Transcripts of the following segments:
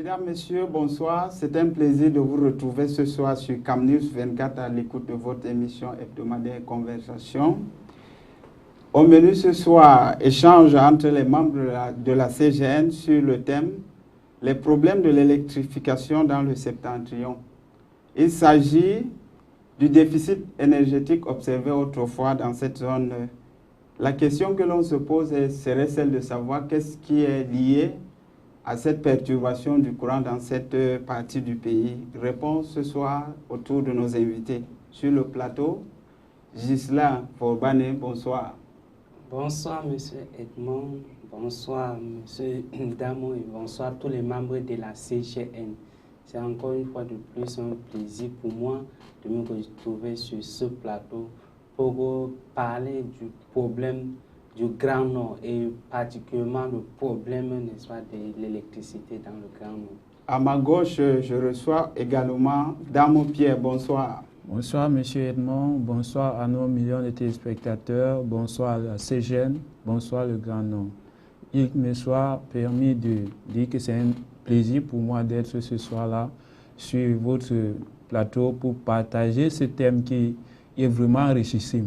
Mesdames, Messieurs, bonsoir. C'est un plaisir de vous retrouver ce soir sur CamNews 24 à l'écoute de votre émission hebdomadaire Conversation. Au menu ce soir, échange entre les membres de la CGN sur le thème « Les problèmes de l'électrification dans le septentrion ». Il s'agit du déficit énergétique observé autrefois dans cette zone. La question que l'on se pose serait celle de savoir qu'est-ce qui est lié à cette perturbation du courant dans cette partie du pays. Réponse ce soir autour de nos invités. Sur le plateau, Ghislain Forbane, bonsoir. Bonsoir, M. Edmond. Bonsoir, M. Damo et bonsoir tous les membres de la CGN. C'est encore une fois de plus un plaisir pour moi de me retrouver sur ce plateau pour parler du problème du Grand Nord et particulièrement le problème, n'est-ce pas, de l'électricité dans le Grand Nord. À ma gauche, je reçois également Damo Pierre. Bonsoir. Bonsoir, M. Edmond. Bonsoir à nos millions de téléspectateurs. Bonsoir à la CGN. Bonsoir, le Grand Nord. Il me soit permis de dire que c'est un plaisir pour moi d'être ce soir-là sur votre plateau pour partager ce thème qui est vraiment enrichissant.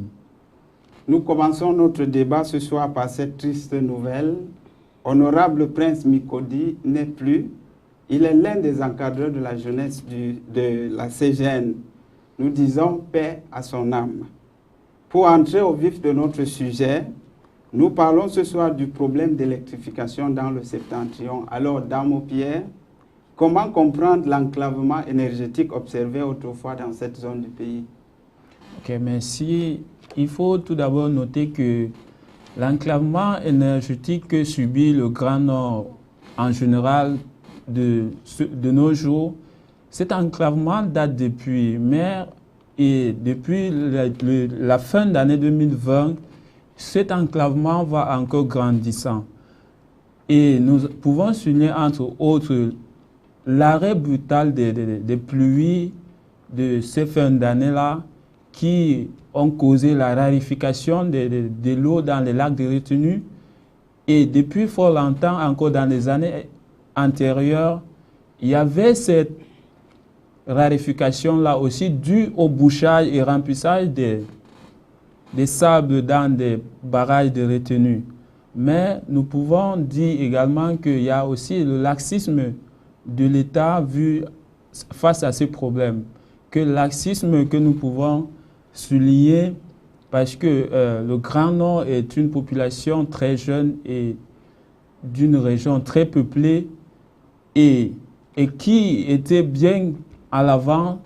Nous commençons notre débat ce soir par cette triste nouvelle. Honorable Prince Mikodi n'est plus. Il est l'un des encadreurs de la jeunesse de la CGN. Nous disons paix à son âme. Pour entrer au vif de notre sujet, nous parlons ce soir du problème d'électrification dans le septentrion. Alors, Damo Pierre, comment comprendre l'enclavement énergétique observé autrefois dans cette zone du pays? Ok, merci. Il faut tout d'abord noter que l'enclavement énergétique que subit le Grand Nord en général de nos jours, cet enclavement date depuis la fin de l'année 2020, cet enclavement va encore grandissant. Et nous pouvons souligner entre autres l'arrêt brutal des pluies de ces fins d'année-là qui ont causé la raréfaction de l'eau dans les lacs de retenue. Et depuis fort longtemps, encore dans les années antérieures, il y avait cette raréfaction-là aussi due au bouchage et remplissage des sables dans des barrages de retenue. Mais nous pouvons dire également qu'il y a aussi le laxisme de l'État face à ces problèmes. Que le laxisme que nous pouvons souligner parce que le Grand Nord est une population très jeune et d'une région très peuplée et qui était bien à l'avant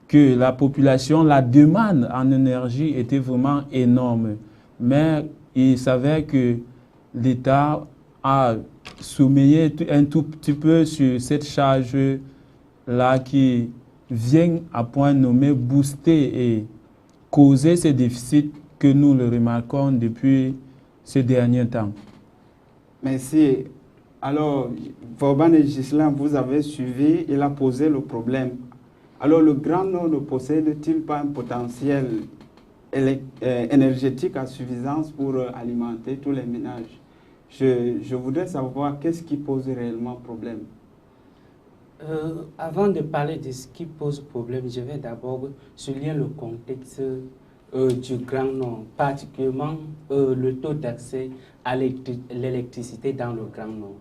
que la population, la demande en énergie était vraiment énorme. Mais il s'avère que l'État a sommeillé un tout petit peu sur cette charge-là qui vient à point nommé booster et causer ces déficits que nous le remarquons depuis ces derniers temps. Merci. Alors, Vauban et Ghislain, vous avez suivi, il a posé le problème. Alors, le Grand Nord ne possède-t-il pas un potentiel énergétique à suffisance pour alimenter tous les ménages? Je voudrais savoir qu'est-ce qui pose réellement problème. Avant de parler de ce qui pose problème, je vais d'abord souligner le contexte du Grand Nord, particulièrement le taux d'accès à l'électricité dans le Grand Nord.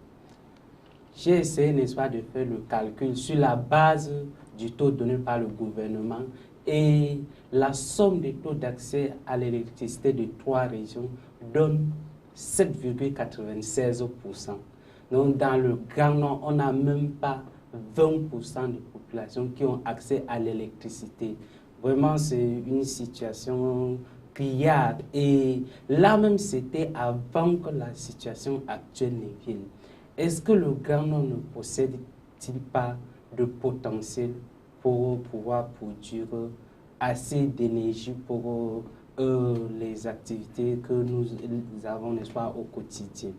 J'ai essayé, n'est-ce pas, de faire le calcul sur la base du taux donné par le gouvernement et la somme des taux d'accès à l'électricité de 3 régions donne 7,96%. Donc dans le Grand Nord, on n'a même pas 20% de populations qui ont accès à l'électricité. Vraiment, c'est une situation criarde. Et là même, c'était avant que la situation actuelle ne vienne. Est-ce que le Grand Nord ne possède-t-il pas de potentiel pour pouvoir produire assez d'énergie pour les activités que nous avons, n'est-ce pas, au quotidien?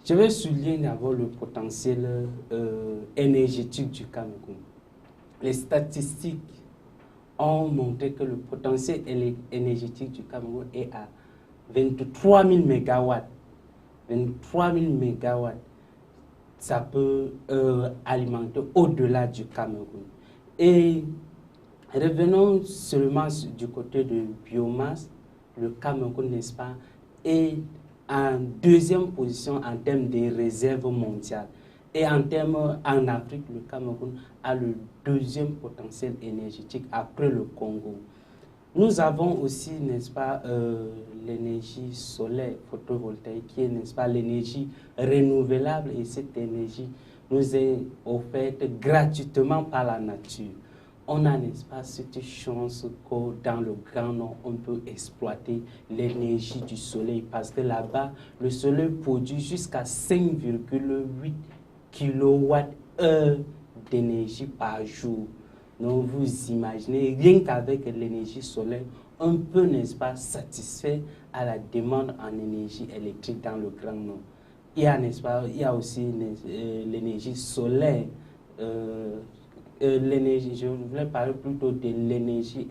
Je vais souligner d'abord le potentiel énergétique du Cameroun. Les statistiques ont montré que le potentiel énergétique du Cameroun est à 23 000 mégawatts. 23 000 mégawatts. ça peut alimenter au-delà du Cameroun. Et revenons seulement du côté de biomasse. Le Cameroun, n'est-ce pas, est en deuxième position en termes de réserves mondiales. Et en Afrique, le Cameroun a le deuxième potentiel énergétique après le Congo. Nous avons aussi, n'est-ce pas, l'énergie solaire photovoltaïque qui est, n'est-ce pas, l'énergie renouvelable, et cette énergie nous est offerte gratuitement par la nature. On a, n'est-ce pas, cette chance que dans le Grand Nord, on peut exploiter l'énergie du soleil parce que là-bas, le soleil produit jusqu'à 5,8 kWh d'énergie par jour. Donc vous imaginez, rien qu'avec l'énergie solaire, on peut, n'est-ce pas, satisfaire à la demande en énergie électrique dans le Grand Nord. Il y a, n'est-ce pas, il y a aussi l'énergie solaire, l'énergie, je voulais parler plutôt de l'énergie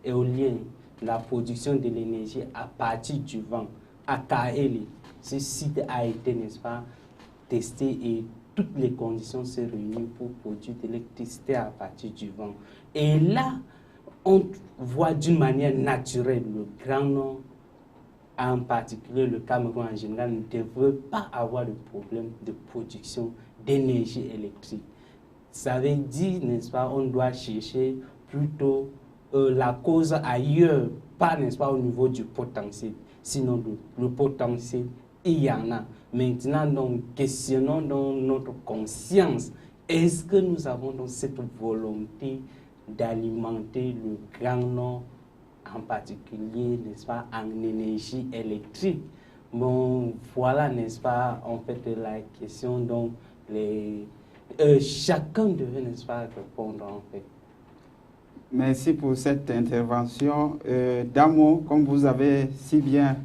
éolienne, la production de l'énergie à partir du vent, à Kaeli. Ce site a été, n'est-ce pas, testé et toutes les conditions se réunissent pour produire de l'électricité à partir du vent. Et là, on voit d'une manière naturelle le Grand Nord, en particulier le Cameroun en général, ne devrait pas avoir de problème de production d'énergie électrique. Ça veut dire, n'est-ce pas, on doit chercher plutôt la cause ailleurs, pas, n'est-ce pas, au niveau du potentiel. Sinon, le potentiel, il y en a. Maintenant, donc, questionnons donc notre conscience. Est-ce que nous avons donc cette volonté d'alimenter le Grand Nord, en particulier, n'est-ce pas, en énergie électrique? Bon, voilà, n'est-ce pas, en fait, la question, donc, chacun devait, n'est-ce pas, répondre, en fait. Merci pour cette intervention. Damo, comme vous avez si bien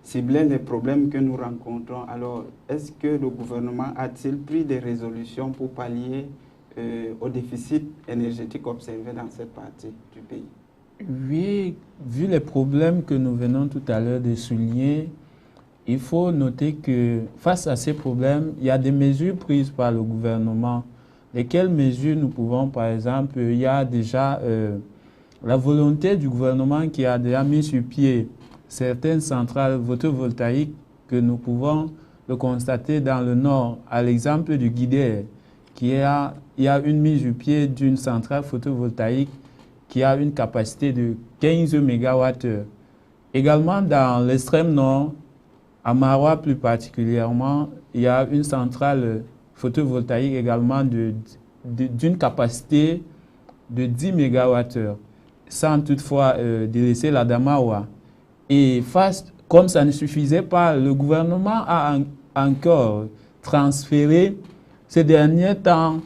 ciblé les problèmes que nous rencontrons, alors est-ce que le gouvernement a-t-il pris des résolutions pour pallier au déficit énergétique observé dans cette partie du pays? Oui, vu les problèmes que nous venons tout à l'heure de souligner, il faut noter que face à ces problèmes, il y a des mesures prises par le gouvernement. Lesquelles mesures nous pouvons, par exemple, il y a déjà la volonté du gouvernement qui a déjà mis sur pied certaines centrales photovoltaïques que nous pouvons le constater dans le nord, à l'exemple du Guidère, il y a une mise sur pied d'une centrale photovoltaïque qui a une capacité de 15 MWh. Également dans l'extrême nord, à Maroua plus particulièrement, il y a une centrale photovoltaïque également d'une capacité de 10 MWh, sans toutefois délaisser la Damawa. Et comme ça ne suffisait pas, le gouvernement a encore transféré ces derniers temps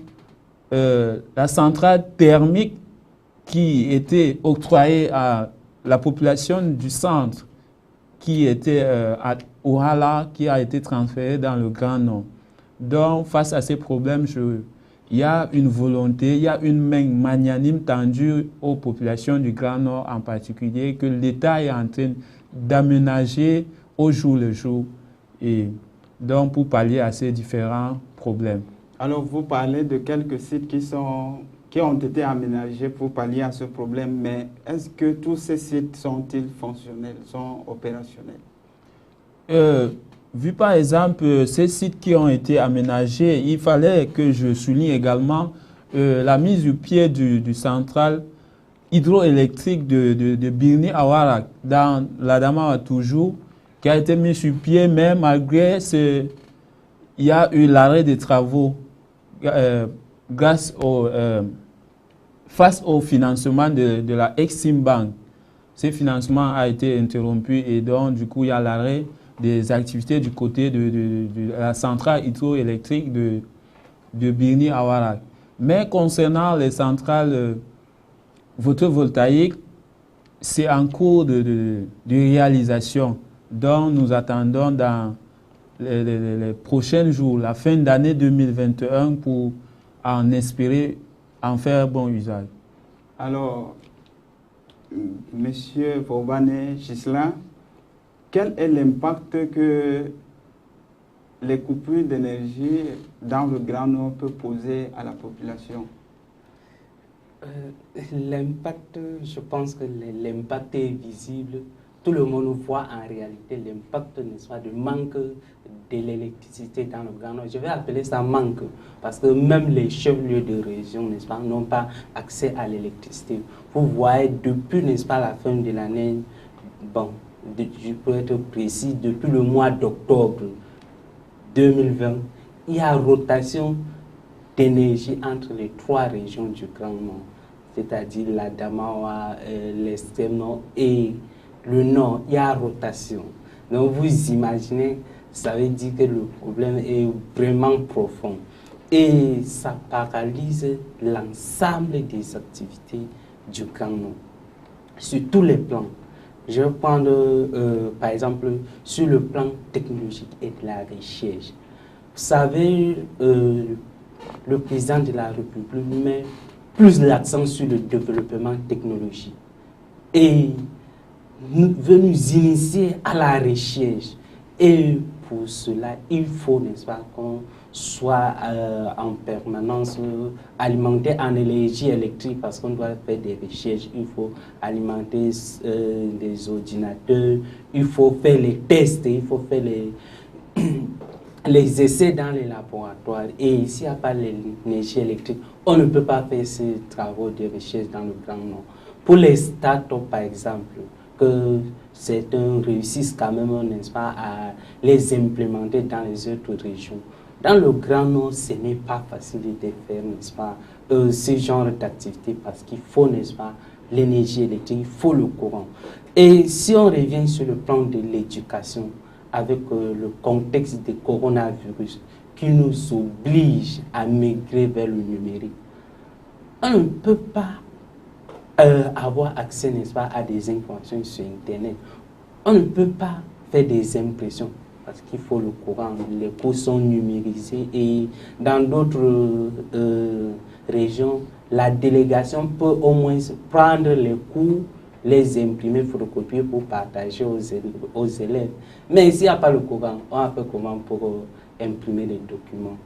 la centrale thermique qui était octroyée à la population du centre, qui était à Ouhala, qui a été transférée dans le Grand Nord. Donc, face à ces problèmes, il y a une volonté, il y a une main magnanime tendue aux populations du Grand Nord en particulier, que l'État est en train d'aménager au jour le jour, et donc pour pallier à ces différents problèmes. Alors, vous parlez de quelques sites qui ont été aménagés pour pallier à ce problème, mais est-ce que tous ces sites sont-ils fonctionnels, sont opérationnels? Vu par exemple ces sites qui ont été aménagés, il fallait que je souligne également la mise au pied du central hydroélectrique de Birni Awarak dans l'Adamawa toujours, qui a été mis sur pied, mais malgré il y a eu l'arrêt des travaux face au financement de la Exim Bank. Ce financement a été interrompu et donc du coup il y a l'arrêt des activités du côté de la centrale hydroélectrique de Birni Awarak. Mais concernant les centrales photovoltaïques, c'est en cours de réalisation. Donc nous attendons dans les prochains jours, la fin d'année 2021, pour en espérer en faire bon usage. Alors, Monsieur Vobane Gislain, quel est l'impact que les coupures d'énergie dans le Grand Nord peuvent poser à la population? L'impact, je pense que l'impact est visible. Tout le monde voit en réalité l'impact, n'est-ce pas, du manque de l'électricité dans le Grand Nord. Je vais appeler ça manque, parce que même les chefs-lieux de région, n'est-ce pas, n'ont pas accès à l'électricité. Vous voyez, depuis, n'est-ce pas, la fin de l'année, bon, je peux être précis, depuis le mois d'octobre 2020, il y a rotation d'énergie entre les 3 régions du Grand Nord, c'est-à-dire la Damawa, l'extrême nord et le nord. Il y a rotation. Donc vous imaginez, ça veut dire que le problème est vraiment profond et ça paralyse l'ensemble des activités du Grand Nord sur tous les plans. Je vais prendre par exemple sur le plan technologique et de la recherche. Vous savez, le président de la République met plus l'accent sur le développement technologique et veut nous initier à la recherche. Et pour cela, il faut, n'est-ce pas, qu'on soit en permanence alimenté en énergie électrique parce qu'on doit faire des recherches. Il faut alimenter des ordinateurs, il faut faire les tests, il faut faire les essais dans les laboratoires. Et s'il n'y a pas l'énergie électrique, on ne peut pas faire ces travaux de recherche dans le Grand Nord. Pour les startups, par exemple, que certains réussissent quand même, n'est-ce pas, à les implémenter dans les autres régions. Dans le Grand Nord, ce n'est pas facile de faire, n'est-ce pas, ce genre d'activité parce qu'il faut, n'est-ce pas, l'énergie électrique, il faut le courant. Et si on revient sur le plan de l'éducation, avec le contexte du coronavirus qui nous oblige à migrer vers le numérique, on ne peut pas avoir accès, n'est-ce pas, à des informations sur Internet. On ne peut pas faire des impressions parce qu'il faut le courant. Les cours sont numérisés et dans d'autres régions, la délégation peut au moins prendre les cours, les imprimer, photocopier pour partager aux élèves. Mais s'il n'y a pas le courant, on a fait comment pour imprimer les documents?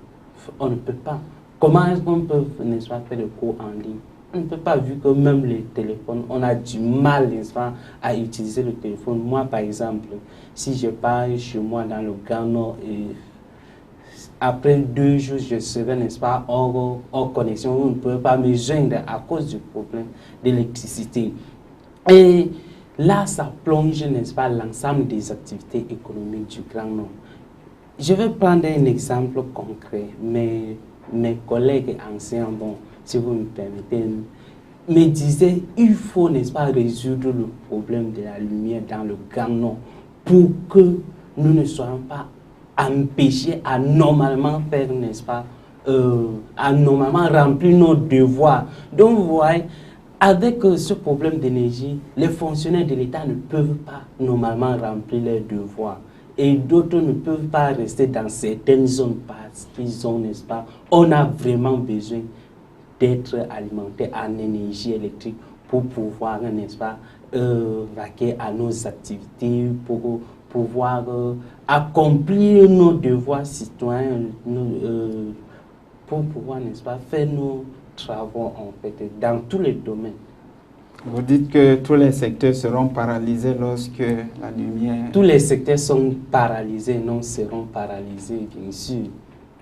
On ne peut pas. Comment est-ce qu'on peut, n'est-ce pas, faire le cours en ligne? On ne peut pas, vu que même les téléphones, on a du mal, n'est-ce pas, à utiliser le téléphone. Moi, par exemple, si je pars chez moi dans le Grand Nord, et après 2 jours, je serai, n'est-ce pas, hors connexion. On ne peut pas me joindre à cause du problème d'électricité. Et là, ça plonge, n'est-ce pas, l'ensemble des activités économiques du Grand Nord. Je vais prendre un exemple concret. Mes collègues anciens, bon, si vous me permettez, me disaient il faut, n'est-ce pas, résoudre le problème de la lumière dans le Grand Nord pour que nous ne soyons pas empêchés à normalement faire, n'est-ce pas, à normalement remplir nos devoirs. Donc, vous voyez, avec ce problème d'énergie, les fonctionnaires de l'État ne peuvent pas normalement remplir leurs devoirs. Et d'autres ne peuvent pas rester dans certaines zones parce qu'ils ont, n'est-ce pas, on a vraiment besoin d'être alimenté en énergie électrique pour pouvoir, n'est-ce pas, vaquer à nos activités, pour pouvoir accomplir nos devoirs citoyens, pour pouvoir, n'est-ce pas, faire nos travaux en fait dans tous les domaines. Vous dites que tous les secteurs seront paralysés lorsque la lumière... Tous les secteurs sont paralysés, non seront paralysés, bien sûr.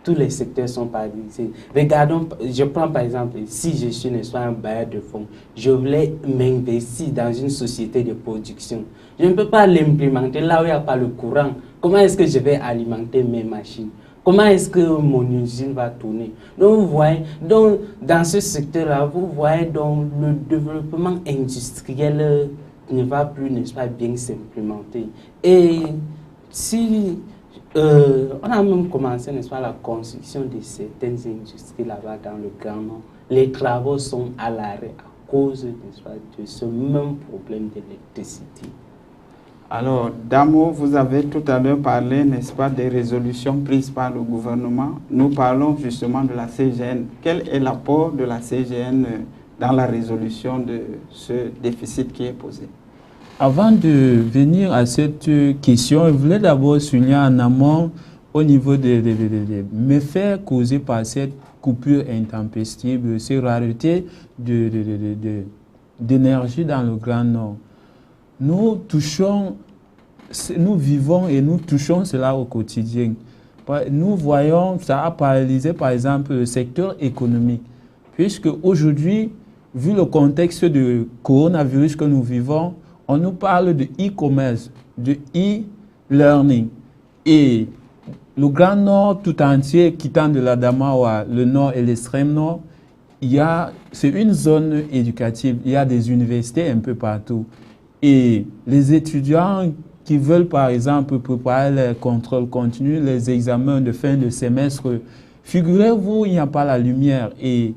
Tous les secteurs sont paralysés. Regardons, je prends par exemple, si je suis, n'est-ce pas, un bailleur de fonds, je voulais m'investir dans une société de production. Je ne peux pas l'implémenter là où il n'y a pas le courant. Comment est-ce que je vais alimenter mes machines? Comment est-ce que mon usine va tourner? Donc, vous voyez, donc, dans ce secteur-là, vous voyez, donc, le développement industriel ne va plus, n'est-ce pas, bien s'implémenter. Et si on a même commencé, n'est-ce pas, la construction de certaines industries là-bas dans le Grand Nord, les travaux sont à l'arrêt à cause, n'est-ce pas, de ce même problème d'électricité. Alors, Damo, vous avez tout à l'heure parlé, n'est-ce pas, des résolutions prises par le gouvernement. Nous parlons justement de la CGN. Quel est l'apport de la CGN dans la résolution de ce déficit qui est posé? Avant de venir à cette question, je voulais d'abord souligner en amont au niveau des méfaits causés par cette coupure intempestive, ces raretés d'énergie dans le Grand Nord. Nous vivons et nous touchons cela au quotidien. Nous voyons, ça a paralysé par exemple le secteur économique, puisque aujourd'hui, vu le contexte de coronavirus que nous vivons, on nous parle de e-commerce, de e-learning. Et le Grand Nord tout entier, quittant de l'Adamawa, le Nord et l'extrême Nord, c'est une zone éducative. Il y a des universités un peu partout. Et les étudiants qui veulent, par exemple, préparer les contrôles continus, les examens de fin de semestre, figurez-vous, il n'y a pas la lumière. Et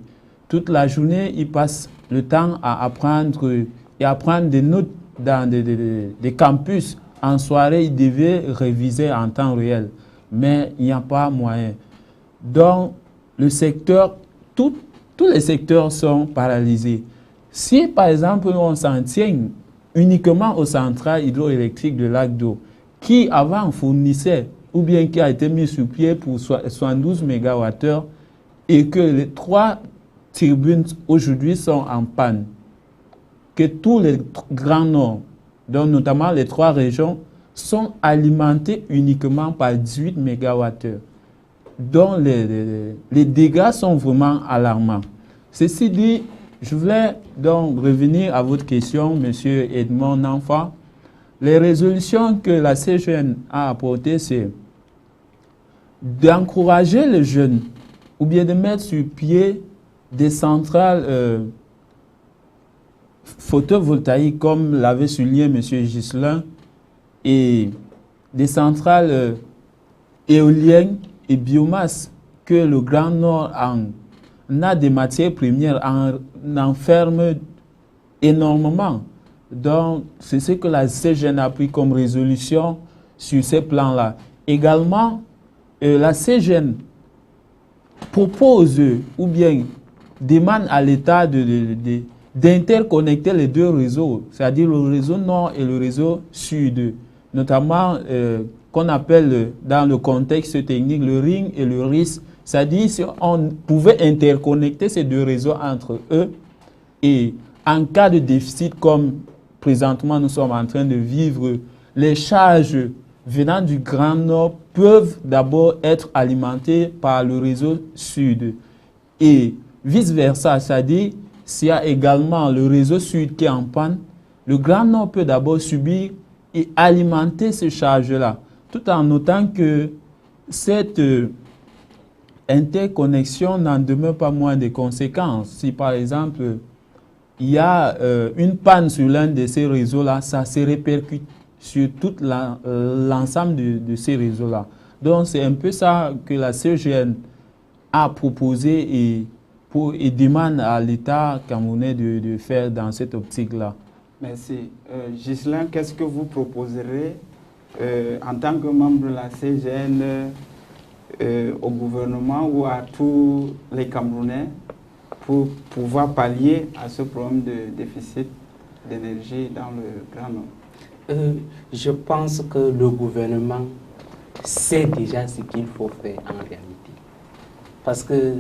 toute la journée, ils passent le temps à apprendre des notes dans des campus. En soirée, ils devaient réviser en temps réel. Mais il n'y a pas moyen. Donc, le secteur, tous les secteurs sont paralysés. Si, par exemple, on s'en tient uniquement aux centrales hydroélectriques de Lac d'Eau, qui avant fournissait, ou bien qui a été mis sur pied pour 72 MWh, et que les 3 tribunes aujourd'hui sont en panne, que tous les grands Nord, donc notamment les 3 régions, sont alimentés uniquement par 18 MWh. Donc les dégâts sont vraiment alarmants. Ceci dit, je voulais donc revenir à votre question, M. Edmond Nanfa. Les résolutions que la CGN a apportées, c'est d'encourager les jeunes ou bien de mettre sur pied des centrales photovoltaïques, comme l'avait souligné M. Ghislain, et des centrales éoliennes et biomasse, que le Grand Nord en a des matières premières, en enferme énormément. Donc, c'est ce que la CGN a pris comme résolution sur ces plans-là. Également, la CGN propose ou bien demande à l'État d'interconnecter les 2 réseaux, c'est-à-dire le réseau Nord et le réseau Sud, notamment qu'on appelle dans le contexte technique le RING et le RIS, c'est-à-dire si on pouvait interconnecter ces 2 réseaux entre eux, et en cas de déficit comme présentement nous sommes en train de vivre, les charges venant du Grand Nord peuvent d'abord être alimentées par le réseau Sud et vice-versa, c'est-à-dire s'il y a également le réseau Sud qui est en panne, le Grand Nord peut d'abord subir et alimenter ces charges-là, tout en notant que cette interconnexion n'en demeure pas moins des conséquences. Si par exemple, il y a une panne sur l'un de ces réseaux-là, ça se répercute sur tout l'ensemble de ces réseaux-là. Donc c'est un peu ça que la CGN a proposé et demande à l'État camerounais de faire dans cette optique-là. Merci. Ghislain, qu'est-ce que vous proposerez en tant que membre de la CGN au gouvernement ou à tous les Camerounais pour pouvoir pallier à ce problème de déficit d'énergie dans le Grand Nord? Je pense que le gouvernement sait déjà ce qu'il faut faire en réalité. Parce que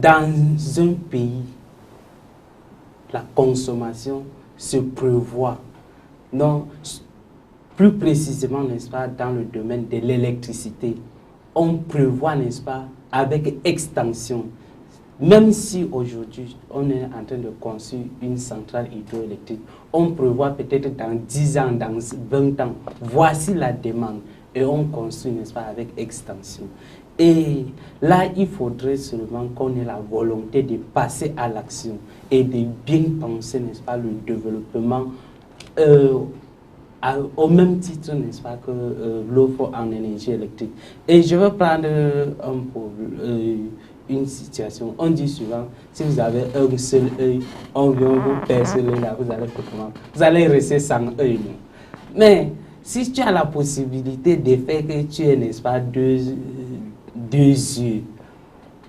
dans un pays, la consommation se prévoit. Donc, plus précisément, n'est-ce pas, dans le domaine de l'électricité, on prévoit, n'est-ce pas, avec extension. Même si aujourd'hui, on est en train de construire une centrale hydroélectrique, on prévoit peut-être dans 10 ans, dans 20 ans, voici la demande. Et on construit, n'est-ce pas, avec extension. Et là, il faudrait seulement qu'on ait la volonté de passer à l'action et de bien penser, n'est-ce pas, le développement au même titre, n'est-ce pas, que l'offre en énergie électrique. Et je vais prendre une situation. On dit souvent, si vous avez un seul œil, on vient vous percer l'œil, là, vous allez faire comment? Vous allez rester sans œil. Mais si tu as la possibilité de faire que tu aies, n'est-ce pas, deux yeux,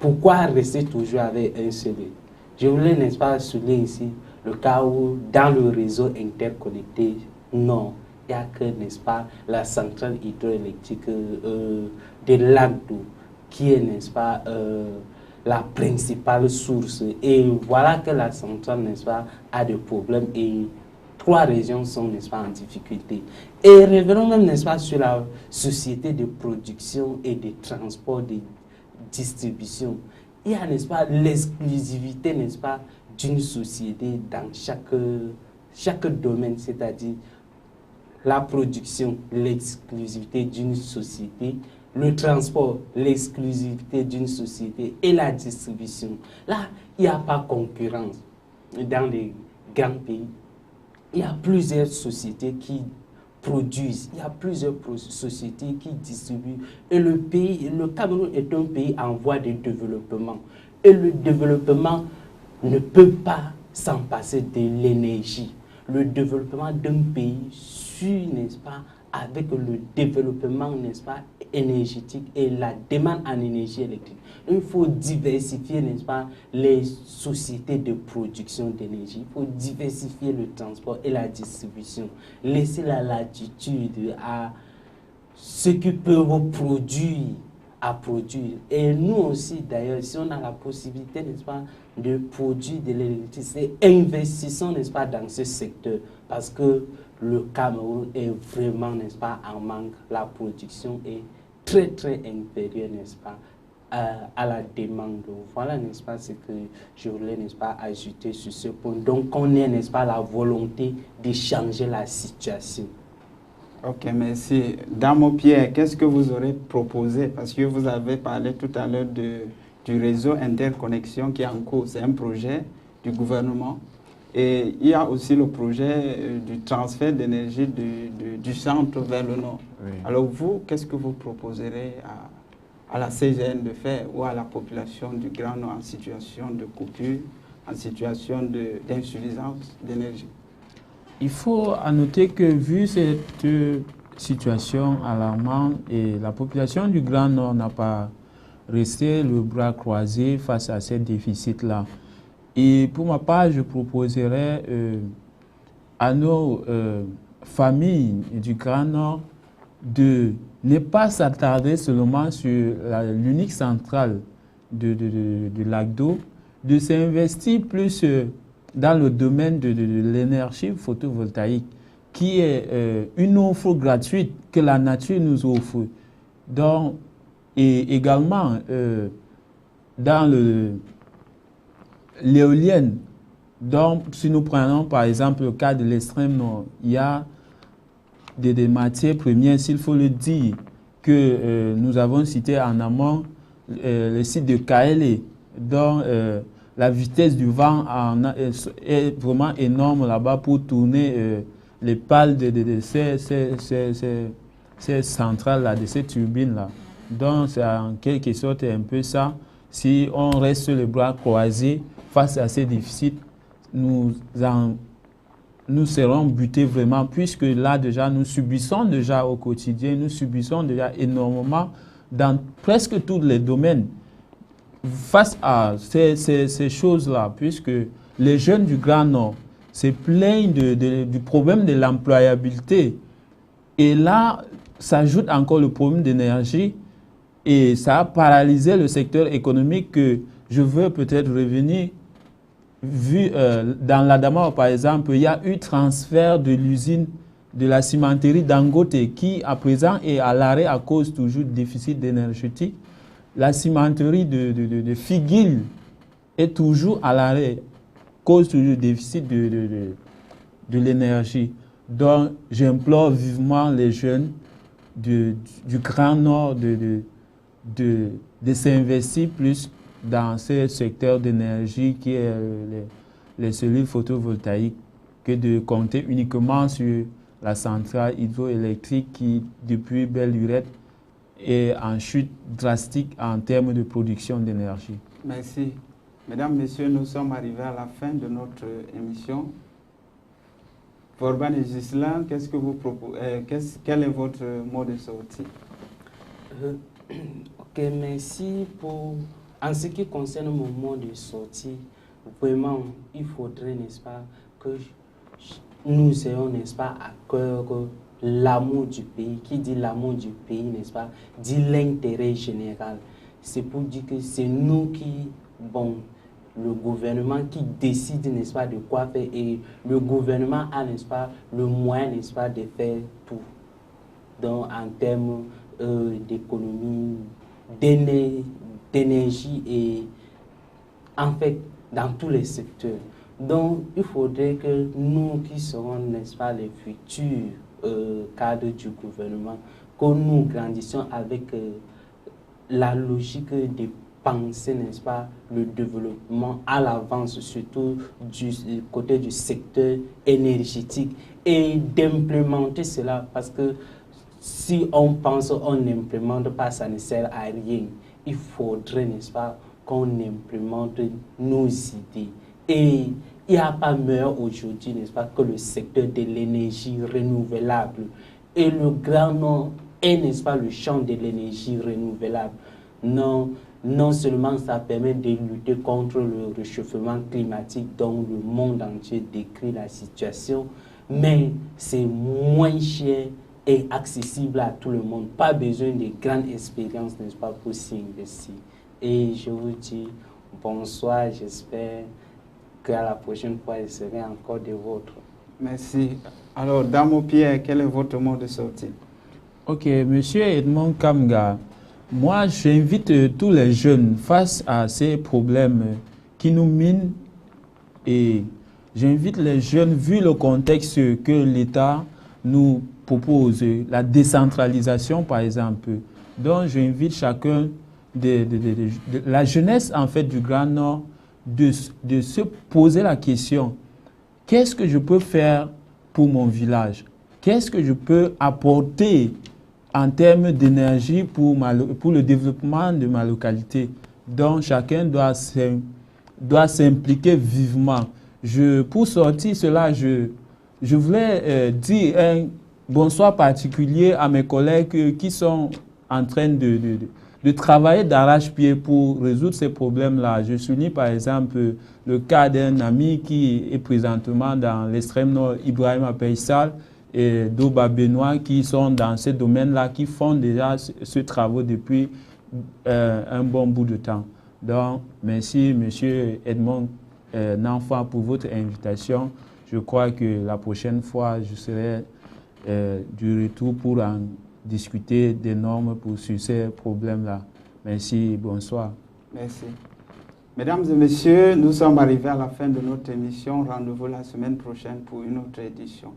pourquoi rester toujours avec un seul œil? Je voulais, n'est-ce pas, souligner ici le cas où, dans le réseau interconnecté, non, il n'y a que, n'est-ce pas, la centrale hydroélectrique de Lagdo qui est, n'est-ce pas, la principale source. Et voilà que la centrale, n'est-ce pas, a des problèmes et 3 régions sont, n'est-ce pas, en difficulté. Et revenons même, n'est-ce pas, sur la société de production et de transport, de distribution. Il y a, n'est-ce pas, l'exclusivité, n'est-ce pas, d'une société dans chaque domaine, c'est-à-dire la production, l'exclusivité d'une société, le transport, l'exclusivité d'une société et la distribution. Là, il n'y a pas concurrence dans les grands pays. Il y a plusieurs sociétés qui produisent, il y a plusieurs sociétés qui distribuent. Et le Cameroun est un pays en voie de développement. Et le développement ne peut pas s'en passer de l'énergie. Le développement d'un pays suit, n'est-ce pas, avec le développement, n'est-ce pas, énergétique et la demande en énergie électrique. Il faut diversifier, n'est-ce pas, les sociétés de production d'énergie. Il faut diversifier le transport et la distribution. Laisser la latitude à ceux qui peuvent produire, à produire. Et nous aussi, d'ailleurs, si on a la possibilité, n'est-ce pas, de produire de l'électricité, investissons, n'est-ce pas, dans ce secteur. Parce que le Cameroun est vraiment, n'est-ce pas, en manque. La production est très, très inférieure, n'est-ce pas, à la demande. Voilà, n'est-ce pas, ce que je voulais, n'est-ce pas, ajouter sur ce point. Donc, on ait, n'est-ce pas, la volonté de changer la situation. Ok, merci. Dame Pierre, qu'est-ce que vous aurez proposé? Parce que vous avez parlé tout à l'heure du réseau interconnexion qui est en cours. C'est un projet du gouvernement. Et il y a aussi le projet du transfert d'énergie du centre vers le nord. Oui. Alors vous, qu'est-ce que vous proposerez à la CGN de faire ou à la population du Grand Nord en situation de coupure, en situation d'insuffisance d'énergie? Il faut noter que vu cette situation alarmante, et la population du Grand Nord n'a pas resté le bras croisé face à ces déficits-là. Et pour ma part, je proposerais à nos familles du Grand Nord de ne pas s'attarder seulement sur l'unique centrale de Lagdo, de s'investir plus dans le domaine de l'énergie photovoltaïque, qui est une offre gratuite que la nature nous offre. Donc, et également, dans l'éolienne, donc si nous prenons par exemple le cas de l'extrême nord, il y a des matières premières, s'il faut le dire, que nous avons cité en amont, le site de Kaélé, dont la vitesse du vent est vraiment énorme là-bas pour tourner les pales de ces centrales-là, de ces turbines-là. Donc, c'est en quelque sorte un peu ça. Si on reste les bras croisés face à ces déficits, nous serons butés vraiment, puisque là déjà, nous subissons déjà au quotidien, nous subissons déjà énormément dans presque tous les domaines. Face à ces choses-là, puisque les jeunes du Grand Nord se plaignent du problème de l'employabilité. Et là, s'ajoute encore le problème d'énergie et ça a paralysé le secteur économique que je veux peut-être revenir. Vu dans l'Adama, par exemple, il y a eu transfert de l'usine de la cimenterie Dangote qui, à présent, est à l'arrêt à cause toujours du déficit énergétique. La cimenterie de Figuil est toujours à l'arrêt à cause du déficit de l'énergie. Donc, j'implore vivement les jeunes du Grand Nord de s'investir plus dans ce secteur d'énergie qui est les cellules photovoltaïques que de compter uniquement sur la centrale hydroélectrique qui, depuis belle lurette, est en chute drastique en termes de production d'énergie. Merci. Mesdames, Messieurs, nous sommes arrivés à la fin de notre émission. Forban et Ghislain, qu'est-ce que vous proposez, quel est votre mot de sortie? Ok, merci pour... En ce qui concerne mon mot de sortie, vraiment, il faudrait, n'est-ce pas, que nous ayons, n'est-ce pas, à cœur l'amour du pays. Qui dit l'amour du pays, n'est-ce pas, dit l'intérêt général. C'est pour dire que c'est nous qui, bon, le gouvernement qui décide, n'est-ce pas, de quoi faire, et le gouvernement a, n'est-ce pas, le moyen, n'est-ce pas, de faire tout. Donc, en termes d'économie, d'énergie et, en fait, dans tous les secteurs. Donc, il faudrait que nous qui serons, n'est-ce pas, les futurs cadres du gouvernement, que nous grandissions avec la logique de penser, n'est-ce pas, le développement à l'avance, surtout du côté du secteur énergétique, et d'implémenter cela, parce que si on pense, on n'implémente pas, ça ne sert à rien. Il faudrait, n'est-ce pas, qu'on implémente nos idées. Et il n'y a pas meilleur aujourd'hui, n'est-ce pas, que le secteur de l'énergie renouvelable. Et le Grand Nord est, n'est-ce pas, le champ de l'énergie renouvelable. Non seulement ça permet de lutter contre le réchauffement climatique dont le monde entier décrit la situation, mais c'est moins cher et accessible à tout le monde. Pas besoin de grandes expériences, n'est-ce pas, pour s'y investir. Et je vous dis bonsoir, j'espère qu'à la prochaine fois, je serai encore des vôtres. Merci. Alors, Dame Pierre, quel est votre mot de sortie? Ok, Monsieur Edmond Kamga, moi j'invite tous les jeunes face à ces problèmes qui nous minent, et j'invite les jeunes, vu le contexte que l'État nous propose, la décentralisation par exemple. Donc j'invite chacun de la jeunesse en fait du Grand Nord de se poser la question: qu'est-ce que je peux faire pour mon village? Qu'est-ce que je peux apporter en termes d'énergie pour le développement de ma localité? Donc chacun doit s'impliquer vivement. Pour sortir cela, je voulais dire un bonsoir particulier à mes collègues qui sont en train de travailler d'arrache-pied pour résoudre ces problèmes-là. Je souligne par exemple le cas d'un ami qui est présentement dans l'extrême nord, Ibrahima Peissal, et Doba Benoît, qui sont dans ces domaines-là, qui font déjà ce travail depuis un bon bout de temps. Donc, merci Monsieur Edmond Nanfa pour votre invitation. Je crois que la prochaine fois, je serai du retour pour en discuter des normes sur ces problèmes-là. Merci, bonsoir. Merci. Mesdames et messieurs, nous sommes arrivés à la fin de notre émission. Rendez-vous la semaine prochaine pour une autre édition.